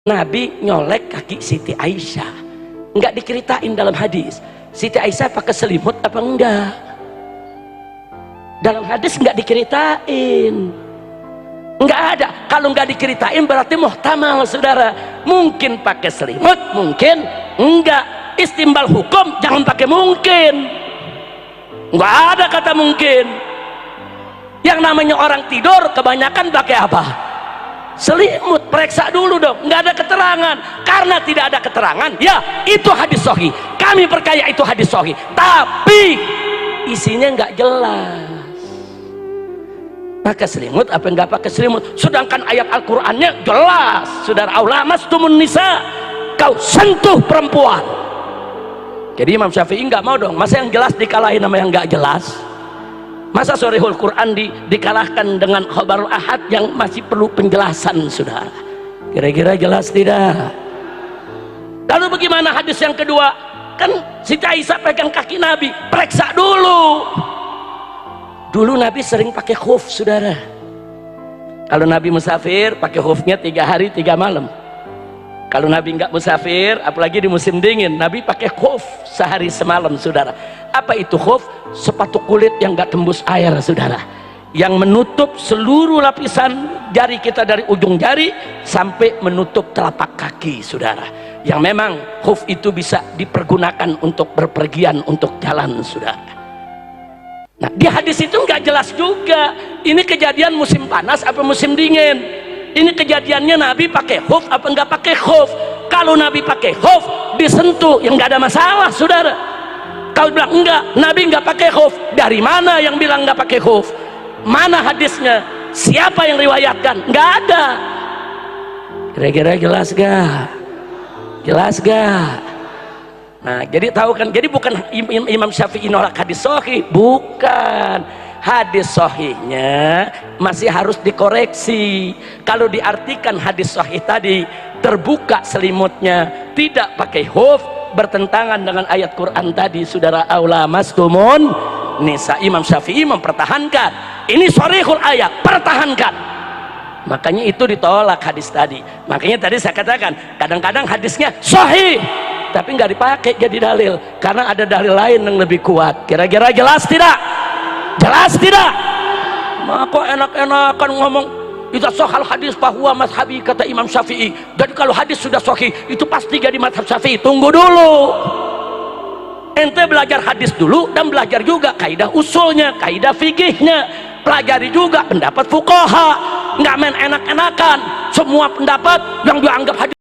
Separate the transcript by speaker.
Speaker 1: Nabi nyolek kaki Siti Aisyah, nggak diceritain dalam hadis. Siti Aisyah pakai selimut apa enggak? Dalam hadis nggak diceritain, nggak ada. Kalau nggak diceritain berarti muhtamal, saudara. Mungkin pakai selimut, mungkin enggak. Istimbal hukum jangan pakai mungkin. Nggak ada kata mungkin. Yang namanya orang tidur kebanyakan pakai apa? Selimut. Periksa dulu dong, nggak ada keterangan. Karena tidak ada keterangan, ya itu hadis sahih. Kami percaya itu hadis sahih, tapi isinya nggak jelas. Pakai selimut apa nggak pakai selimut? Sedangkan ayat Al-Qur'annya jelas, saudara. Aulamastumun nisa, kau sentuh perempuan. Jadi Imam Syafi'i nggak mau dong, masa yang jelas dikalahin sama yang nggak jelas? Masa Shorihul Quran dikalahkan dengan khabarul ahad yang masih perlu penjelasan, saudara? Kira-kira jelas tidak? Lalu bagaimana hadis yang kedua? Kan Siti Aisyah pegang kaki Nabi, periksa dulu. Dulu Nabi sering pakai khuf, saudara. Kalau Nabi musafir pakai khufnya 3 hari 3 malam. Kalau Nabi nggak musafir, apalagi di musim dingin, Nabi pakai khuf sehari semalam, saudara. Apa itu khuf? Sepatu kulit yang nggak tembus air, saudara, yang menutup seluruh lapisan jari kita dari ujung jari sampai menutup telapak kaki, saudara. Yang memang khuf itu bisa dipergunakan untuk berpergian, untuk jalan, saudara. Nah, di hadis itu nggak jelas juga ini kejadian musim panas apa musim dingin. Ini kejadiannya Nabi pakai khuf apa nggak pakai khuf. Kalau Nabi pakai khuf disentuh, yang nggak ada masalah, saudara. Kalau bilang enggak, Nabi nggak pakai khuf, dari mana yang bilang nggak pakai khuf? Mana hadisnya? Siapa yang riwayatkan? Nggak ada. Kira-kira jelas gak? Jelas gak? Nah, jadi tahu kan? Jadi bukan Imam Syafi'i nolak hadis sahih, bukan. Hadis sahihnya masih harus dikoreksi. Kalau diartikan hadis sahih tadi terbuka selimutnya, tidak pakai khuf, bertentangan dengan ayat Quran tadi, saudara. Aulamastumun nisa. Imam Syafi'i mempertahankan ini sharihul ayat, pertahankan. Makanya itu ditolak hadis tadi. Makanya tadi saya katakan kadang-kadang hadisnya sahih tapi nggak dipakai jadi dalil karena ada dalil lain yang lebih kuat. Kira-kira jelas tidak? Jelas tidak? Maka enak-enakan ngomong itu sahal hadis bahwa mazhabi, kata Imam Syafi'i. Jadi kalau hadis sudah sahih itu pasti jadi mazhab Syafi'i. Tunggu dulu, ente belajar hadis dulu dan belajar juga kaidah usulnya, kaidah fikihnya, pelajari juga pendapat fuqaha. Nggak main enak-enakan semua pendapat yang dianggap hadis